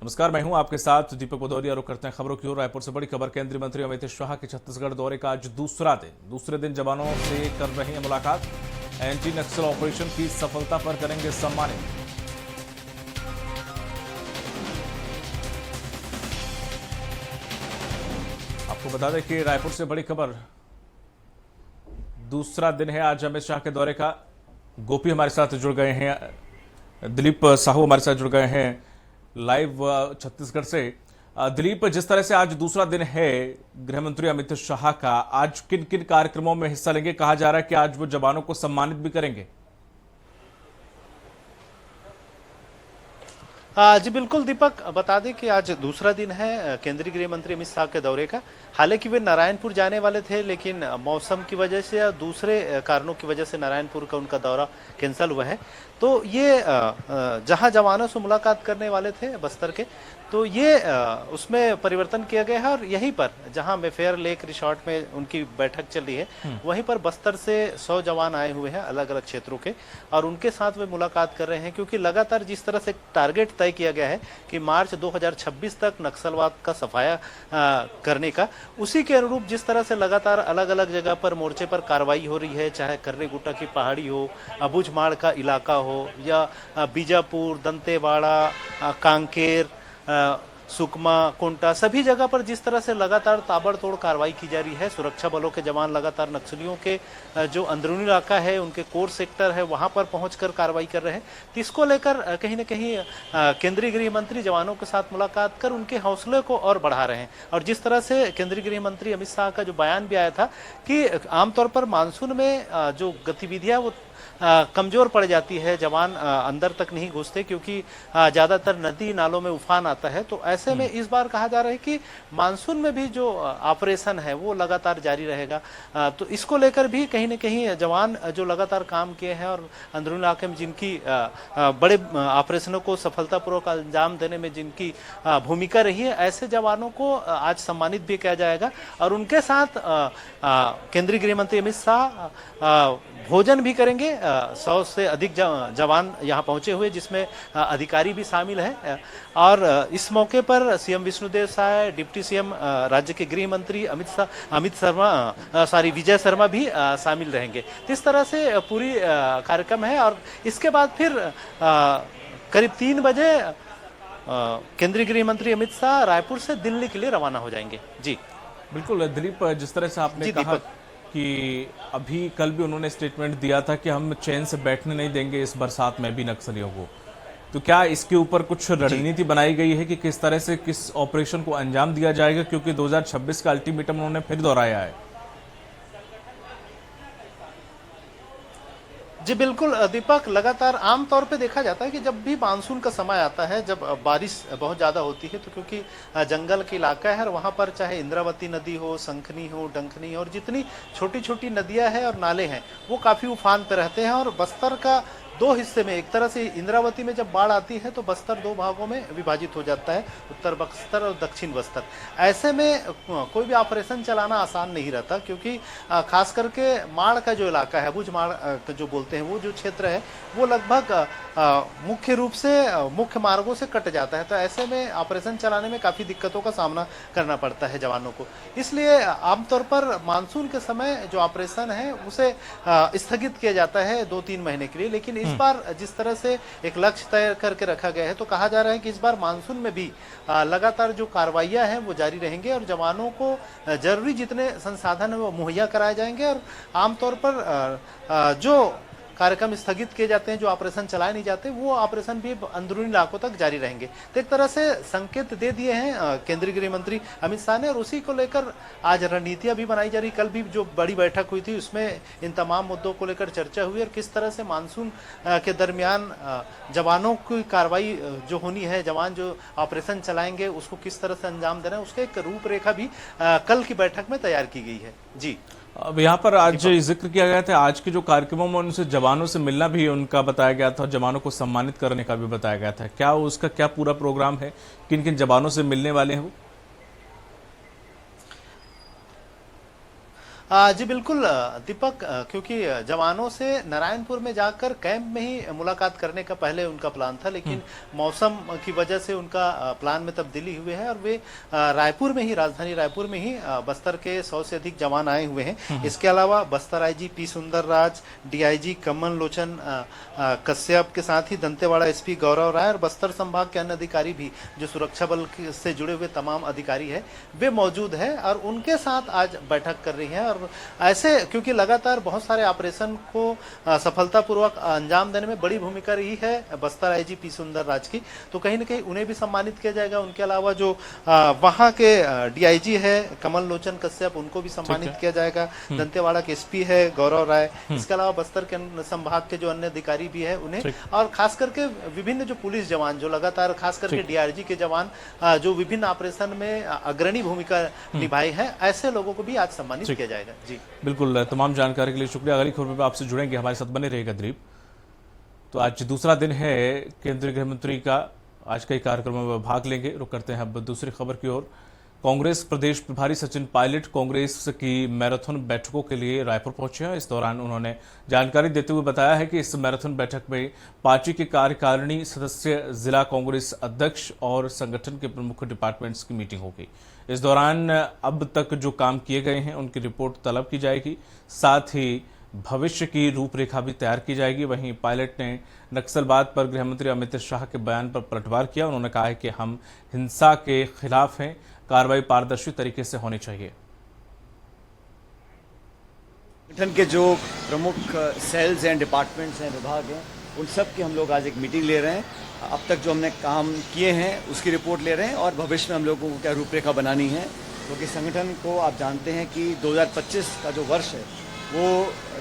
नमस्कार, मैं हूं आपके साथ दीपक भदौरिया। रुक करते हैं खबरों की ओर। रायपुर से बड़ी खबर। केंद्रीय मंत्री अमित शाह के छत्तीसगढ़ दौरे का आज दूसरे दिन जवानों से कर रहे हैं मुलाकात। एंटी नक्सल ऑपरेशन की सफलता पर करेंगे सम्मानित। आपको बता दें कि रायपुर से बड़ी खबर। दूसरा दिन है आज अमित शाह के दौरे का। गोपी हमारे साथ जुड़ गए हैं, दिलीप साहू हमारे साथ जुड़ गए हैं लाइव छत्तीसगढ़ से। दिलीप, जिस तरह से आज दूसरा दिन है गृह मंत्री अमित शाह का, आज किन किन कार्यक्रमों में हिस्सा लेंगे? कहा जा रहा है कि आज वो जवानों को सम्मानित भी करेंगे। जी बिल्कुल दीपक, बता दें कि आज दूसरा दिन है केंद्रीय गृह मंत्री अमित शाह के दौरे का। हालांकि वे नारायणपुर जाने वाले थे, लेकिन मौसम की वजह से या दूसरे कारणों की वजह से नारायणपुर का उनका दौरा कैंसिल हुआ है। तो ये जहां जवानों से मुलाकात करने वाले थे बस्तर के, तो ये उसमें परिवर्तन किया गया है और यहीं पर जहां मेफेयर लेक रिसोर्ट में उनकी बैठक चल रही है, वहीं पर बस्तर से 100 जवान आए हुए हैं अलग अलग क्षेत्रों के, और उनके साथ वे मुलाकात कर रहे हैं। क्योंकि लगातार जिस तरह से टारगेट तय किया गया है कि मार्च 2026 तक नक्सलवाद का सफाया करने का, उसी के अनुरूप जिस तरह से लगातार अलग अलग जगह पर मोर्चे पर कार्रवाई हो रही है, चाहे कर्रेगुट्टा की पहाड़ी हो, अबुझमाड़ का इलाका हो, या बीजापुर, दंतेवाड़ा, कांकेर, सुकमा, कोंटा, सभी जगह पर जिस तरह से लगातार ताबड़तोड़ कार्रवाई की जा रही है। सुरक्षा बलों के जवान लगातार नक्सलियों के जो अंदरूनी इलाका है, उनके कोर सेक्टर है, वहां पर पहुंचकर कार्रवाई कर रहे हैं। तो इसको लेकर कहीं न कहीं केंद्रीय गृह मंत्री जवानों के साथ मुलाकात कर उनके हौसले को और बढ़ा रहे हैं। और जिस तरह से केंद्रीय गृह मंत्री अमित शाह का जो बयान भी आया था कि आमतौर पर मानसून में जो गतिविधियां वो कमजोर पड़ जाती है, जवान अंदर तक नहीं घुसते क्योंकि ज्यादातर नदी नालों में उफान आता है। तो ऐसे में इस बार कहा जा रहा है कि मानसून में भी जो ऑपरेशन है वो लगातार जारी रहेगा। तो इसको लेकर भी कहीं न कहीं जवान जो लगातार काम किए हैं और अंदरूनी इलाके में जिनकी बड़े ऑपरेशनों को सफलतापूर्वक अंजाम देने में जिनकी भूमिका रही है, ऐसे जवानों को आज सम्मानित भी किया जाएगा। और उनके साथ केंद्रीय गृह मंत्री अमित शाह भोजन भी करेंगे। 100 से अधिक जवान यहाँ पहुंचे हुए, जिसमें अधिकारी भी शामिल है। और इस मौके पर CM Vishnudeo Sai, deputy CM राज्य के गृह मंत्री विजय शर्मा भी शामिल रहेंगे। तो इस तरह से पूरी कार्यक्रम है। और इसके बाद फिर करीब 3 बजे केंद्रीय गृह मंत्री अमित शाह रायपुर से दिल्ली के लिए रवाना हो जाएंगे। जी बिल्कुल दिलीप, जिस तरह से आपने कहा कि अभी कल भी उन्होंने स्टेटमेंट दिया था कि हम चैन से बैठने नहीं देंगे इस बरसात में भी नक्सलियों को, तो क्या इसके ऊपर कुछ रणनीति बनाई गई है कि किस तरह से किस ऑपरेशन को अंजाम दिया जाएगा? क्योंकि 2026 का अल्टीमेटम उन्होंने फिर दोहराया है। जी बिल्कुल दीपक, लगातार आमतौर पे देखा जाता है कि जब भी मानसून का समय आता है, जब बारिश बहुत ज़्यादा होती है, तो क्योंकि जंगल के इलाका है और वहाँ पर चाहे इंद्रावती नदी हो, शंखनी हो, डंखनी और जितनी छोटी छोटी नदियाँ हैं और नाले हैं, वो काफ़ी उफान पे रहते हैं। और बस्तर का 2 हिस्से में, एक तरह से इंद्रावती में जब बाढ़ आती है तो बस्तर 2 भागों में विभाजित हो जाता है, उत्तर बस्तर और दक्षिण बस्तर। ऐसे में कोई भी ऑपरेशन चलाना आसान नहीं रहता, क्योंकि खास करके माड़ का जो इलाका है, भुज माड़ जो बोलते हैं, वो जो क्षेत्र है वो लगभग मुख्य रूप से मुख्य मार्गों से कट जाता है। तो ऐसे में ऑपरेशन चलाने में काफ़ी दिक्कतों का सामना करना पड़ता है जवानों को। इसलिए आमतौर पर मानसून के समय जो ऑपरेशन है उसे स्थगित किया जाता है 2-3 महीने के लिए। लेकिन इस बार जिस तरह से एक लक्ष्य तय करके रखा गया है, तो कहा जा रहा है कि इस बार मानसून में भी लगातार जो कार्रवाइयां हैं वो जारी रहेंगे और जवानों को जरूरी जितने संसाधन है वो मुहैया कराए जाएंगे। और आमतौर पर जो कार्यक्रम स्थगित किए जाते हैं, जो ऑपरेशन चलाए नहीं जाते, वो ऑपरेशन भी अंदरूनी इलाकों तक जारी रहेंगे। तो एक तरह से संकेत दे दिए हैं केंद्रीय गृह मंत्री अमित शाह ने, और उसी को लेकर आज रणनीतियां भी बनाई जा रही। कल भी जो बड़ी बैठक हुई थी उसमें इन तमाम मुद्दों को लेकर चर्चा हुई, और किस तरह से मानसून के दरमियान जवानों की कार्रवाई जो होनी है, जवान जो ऑपरेशन चलाएंगे उसको किस तरह से अंजाम देना है, उसका एक रूपरेखा भी कल की बैठक में तैयार की गई है। जी अब यहाँ पर आज जिक्र किया गया था, आज के जो कार्यक्रमों में उनसे जवानों से मिलना भी उनका बताया गया था, जवानों को सम्मानित करने का भी बताया गया था। क्या उसका क्या पूरा प्रोग्राम है? किन किन जवानों से मिलने वाले हैं वो? जी बिल्कुल दीपक, क्योंकि जवानों से नारायणपुर में जाकर कैंप में ही मुलाकात करने का पहले उनका प्लान था, लेकिन मौसम की वजह से उनका प्लान में तब्दीली हुई है और वे रायपुर में ही, राजधानी रायपुर में ही बस्तर के 100 से अधिक जवान आए हुए हैं। इसके अलावा Bastar IG P Sundarraj, DIG Kamal Lochan Kashyap के साथ ही दंतेवाड़ा एसपी गौरव राय और बस्तर संभाग के अन्य अधिकारी भी, जो सुरक्षा बल से जुड़े हुए तमाम अधिकारी है, वे मौजूद है और उनके साथ आज बैठक कर रही है। और ऐसे क्योंकि लगातार बहुत सारे ऑपरेशन को सफलतापूर्वक अंजाम देने में बड़ी भूमिका रही है बस्तर आईजी पी सुंदरराज की, तो कहीं ना कहीं उन्हें भी सम्मानित किया जाएगा। उनके अलावा जो वहां के डीआईजी है कमल लोचन कश्यप, उनको भी सम्मानित किया जाएगा। दंतेवाड़ा के एसपी है गौरव राय, इसके अलावा बस्तर के संभाग के जो अन्य अधिकारी भी है उन्हें, और खास करके विभिन्न जो पुलिस जवान जो लगातार, खास करके डीआरजी के जवान जो विभिन्न ऑपरेशन में अग्रणी भूमिका निभाई है, ऐसे लोगों को भी आज सम्मानित किया जाएगा। जी बिल्कुल, तमाम जानकारी के लिए शुक्रिया। अगली खबर में आपसे जुड़ेंगे, हमारे साथ बने रहेगा दिलीप। तो आज दूसरा दिन है केंद्रीय गृह मंत्री का, आज कई कार्यक्रमों में भाग लेंगे। रुक करते हैं अब दूसरी खबर की ओर। कांग्रेस प्रदेश प्रभारी सचिन पायलट कांग्रेस की मैराथन बैठकों के लिए रायपुर पहुंचे हैं। इस दौरान उन्होंने जानकारी देते हुए बताया है कि इस मैराथन बैठक में पार्टी के कार्यकारिणी सदस्य, जिला कांग्रेस अध्यक्ष और संगठन के प्रमुख डिपार्टमेंट्स की मीटिंग होगी। इस दौरान अब तक जो काम किए गए हैं उनकी रिपोर्ट तलब की जाएगी, साथ ही भविष्य की रूपरेखा भी तैयार की जाएगी। वहीं पायलट ने नक्सलवाद पर गृह मंत्री अमित शाह के बयान पर पलटवार किया। उन्होंने कहा है कि हम हिंसा के खिलाफ हैं, कार्रवाई पारदर्शी तरीके से होनी चाहिए। संगठन के जो प्रमुख सेल्स हैं, डिपार्टमेंट्स हैं, विभाग हैं, उन सब की हम लोग आज एक मीटिंग ले रहे हैं। अब तक जो हमने काम किए हैं उसकी रिपोर्ट ले रहे हैं और भविष्य में हम लोगों को क्या रूपरेखा बनानी है, क्योंकि संगठन को आप जानते हैं कि 2025 का जो वर्ष है वो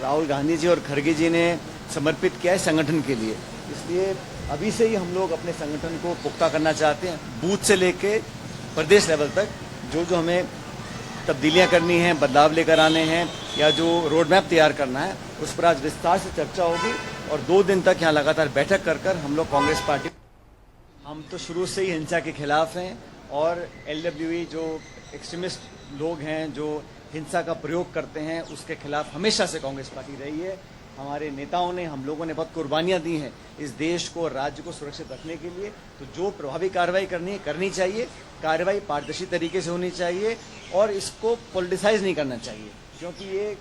राहुल गांधी जी और खड़गे जी ने समर्पित किया है संगठन के लिए। इसलिए अभी से ही हम लोग अपने संगठन को पुख्ता करना चाहते हैं, बूथ से लेके प्रदेश लेवल तक जो जो हमें तब्दीलियां करनी हैं, बदलाव लेकर आने हैं या जो रोड मैप तैयार करना है, उस पर आज विस्तार से चर्चा होगी और 2 दिन तक यहाँ लगातार बैठक कर कर हम लोग कांग्रेस पार्टी, हम तो शुरू से ही हिंसा के खिलाफ हैं और LWE जो एक्सट्रीमिस्ट लोग हैं जो हिंसा का प्रयोग करते हैं उसके खिलाफ हमेशा से कांग्रेस पार्टी रही है। हमारे नेताओं ने, हम लोगों ने बहुत कुर्बानियां दी हैं इस देश को, राज्य को सुरक्षित रखने के लिए। तो जो प्रभावी कार्रवाई करनी चाहिए, कार्रवाई पारदर्शी तरीके से होनी चाहिए और इसको पॉलिटिसाइज नहीं करना चाहिए, क्योंकि ये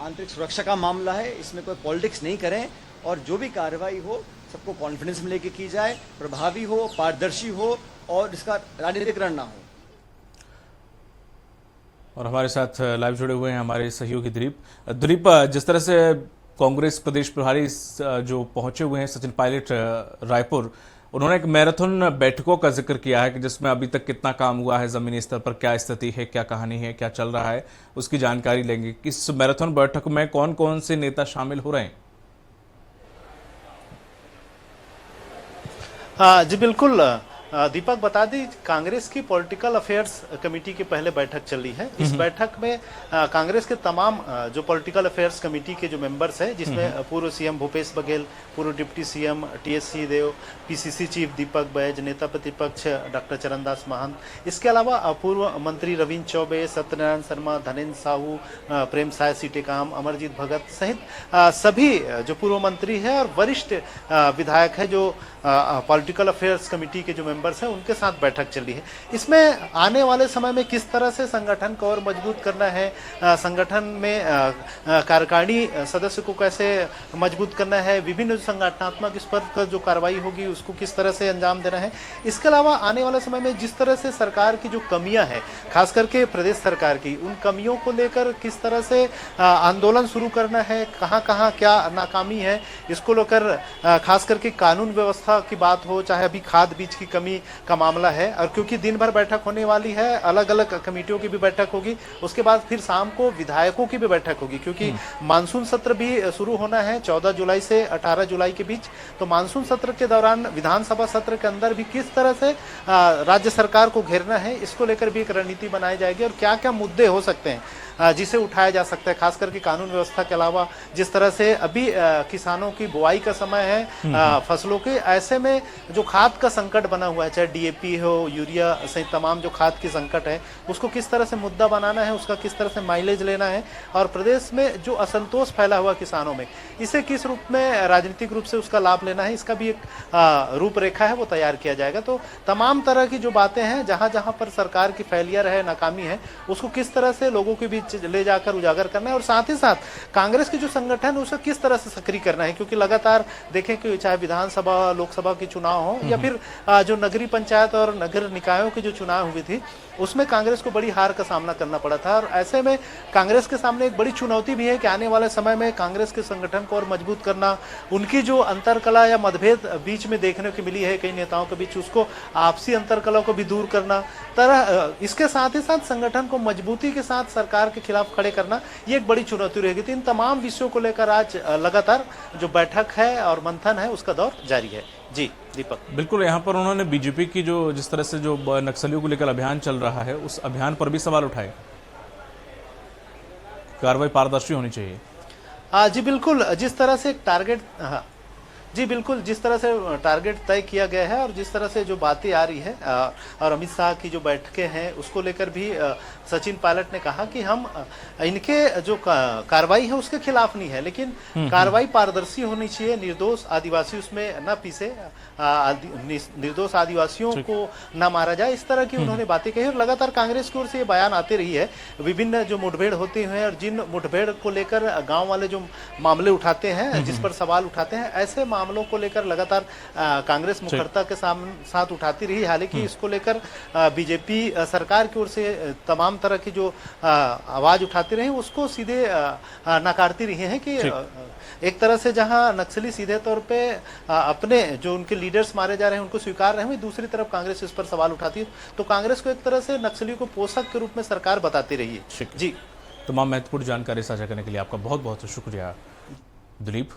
आंतरिक सुरक्षा का मामला है, इसमें कोई पॉलिटिक्स नहीं करें और जो भी कार्रवाई हो सबको कॉन्फिडेंस में लेके की जाए, प्रभावी हो, पारदर्शी हो और इसका राजनीतिकरण ना हो। और हमारे साथ लाइव जुड़े हुए हैं हमारे सहयोगी दिलीप। दिलीप, जिस तरह से कांग्रेस प्रदेश प्रभारी जो पहुंचे हुए हैं सचिन पायलट रायपुर, उन्होंने एक मैराथन बैठकों का जिक्र किया है कि जिसमें अभी तक कितना काम हुआ है, जमीनी स्तर पर क्या स्थिति है, क्या कहानी है, क्या चल रहा है, उसकी जानकारी लेंगे। इस मैराथन बैठक में कौन कौन से नेता शामिल हो रहे हैं? जी बिल्कुल दीपक, बता दी कांग्रेस की पॉलिटिकल अफेयर्स कमेटी की पहले बैठक चली है। इस बैठक में कांग्रेस के तमाम जो पॉलिटिकल अफेयर्स कमेटी के जो मेंबर्स हैं, जिसमें पूर्व सीएम भूपेश बघेल, पूर्व deputy CM TS Singhdeo, PCC chief Deepak Baij, नेता प्रतिपक्ष डॉक्टर चरणदास महंत, इसके अलावा पूर्व मंत्री रविंद्र चौबे, सत्यनारायण शर्मा, धनेन्द्र साहू, प्रेम साय सीटेकाम, अमरजीत भगत सहित सभी जो पूर्व मंत्री है और वरिष्ठ विधायक है जो पॉलिटिकल अफेयर्स कमेटी के जो मेंबर्स हैं उनके साथ बैठक चली है। इसमें आने वाले समय में किस तरह से संगठन को और मजबूत करना है, संगठन में कार्यकारिणी सदस्य को कैसे मजबूत करना है, विभिन्न संगठनात्मक स्तर पर जो कार्रवाई होगी उसको किस तरह से अंजाम देना है, इसके अलावा आने वाले समय में जिस तरह से सरकार की जो कमियां हैं, खास करके प्रदेश सरकार की, उन कमियों को लेकर किस तरह से आंदोलन शुरू करना है, कहां कहां क्या नाकामी है, इसको लेकर खास करके कानून व्यवस्था की बात हो, चाहे अभी खाद बीज की कमी का मामला है। और क्योंकि दिन भर बैठक होने वाली है, अलग अलग कमेटियों की भी बैठक होगी, उसके बाद फिर शाम को विधायकों की भी बैठक होगी, क्योंकि मानसून सत्र भी शुरू होना है 14 जुलाई से 18 जुलाई के बीच। तो मानसून सत्र के दौरान विधानसभा सत्र के अंदर भी किस तरह से राज्य सरकार को घेरना है, इसको लेकर भी एक रणनीति बनाई जाएगी और क्या क्या मुद्दे हो सकते हैं। जिसे उठाया जा सकता है, खास करके कानून व्यवस्था के अलावा जिस तरह से अभी किसानों की बुआई का समय है फसलों के, ऐसे में जो खाद का संकट बना हुआ है, चाहे डीएपी हो, यूरिया सहित तमाम जो खाद की संकट है, उसको किस तरह से मुद्दा बनाना है, उसका किस तरह से माइलेज लेना है, और प्रदेश में जो असंतोष फैला हुआ किसानों में, इसे किस रूप में राजनीतिक रूप से उसका लाभ लेना है, इसका भी एक रूपरेखा है वो तैयार किया जाएगा। तो तमाम तरह की जो बातें हैं, जहां जहां पर सरकार की फेलियर है, नाकामी है, उसको किस तरह से लोगों के बीच ले जाकर उजागर करना है, और साथ ही साथ कांग्रेस के जो संगठन उसे किस तरह से सक्रिय करना है, क्योंकि लगातार देखें कि चाहे विधानसभा लोकसभा के चुनाव हो या फिर जो नगरीय पंचायत और नगर निकायों के जो चुनाव हुए थे, उसमें कांग्रेस को बड़ी हार का सामना करना पड़ा था, और ऐसे में कांग्रेस के सामने एक बड़ी चुनौती भी है कि आने वाले समय में कांग्रेस के संगठन को और मजबूत करना, उनकी जो अंतरकला या मतभेद बीच में देखने को मिली है कई नेताओं के बीच, उसको आपसी अंतरकला को भी दूर करना, इसके साथ ही साथ संगठन को मजबूती के साथ सरकार के खिलाफ खड़े करना, ये एक बड़ी चुनौती रहेगी। तो इन तमाम विषयों को लेकर आज लगातार जो बैठक है और मंथन है उसका दौर जारी है। जी दीपक। बिल्कुल, यहाँ पर उन्होंने बीजेपी की जो जिस तरह से जो नक्सलियों को लेकर अभियान चल रहा है, उस अभियान पर भी सवाल उठाए। कार्रवाई पारदर्शी होनी चाहिए। जी बिल्कुल, जिस तरह से टारगेट, हाँ जी बिल्कुल, जिस तरह से टारगेट तय किया गया है और जिस तरह से जो बातें आ रही है, और अमित शाह की जो बैठकें हैं उसको लेकर भी सचिन पायलट ने कहा कि हम इनके जो कार्रवाई है उसके खिलाफ नहीं है, लेकिन कार्रवाई पारदर्शी होनी चाहिए, निर्दोष आदिवासी उसमें न पीसे, निर्दोष आदिवासियों को न मारा जाए, इस तरह की उन्होंने बातें कही। और लगातार कांग्रेस की ओर से ये बयान आते रही है, विभिन्न जो मुठभेड़ होती हैं और जिन मुठभेड़ को लेकर गाँव वाले जो मामले उठाते हैं, जिस पर सवाल उठाते हैं, ऐसे मामलों को लेकर लगातार कांग्रेस मुखरता के साथ उठाती रही। हालांकि इसको लेकर बीजेपी सरकार की ओर से तमाम तरह की जो आवाज उठाती रही उसको सीधे नकारती रही है कि एक तरह से जहां नक्सली सीधे तौर पे अपने जो उनके लीडर्स मारे जा रहे हैं उनको स्वीकार रहे हैं, दूसरी तरफ कांग्रेस इस पर सवाल उठाती है। तो कांग्रेस को एक तरह से नक्सलियों को पोषक के रूप में सरकार बताती रही है। जी, तमाम महत्वपूर्ण जानकारी साझा करने के लिए आपका बहुत बहुत शुक्रिया दिलीप।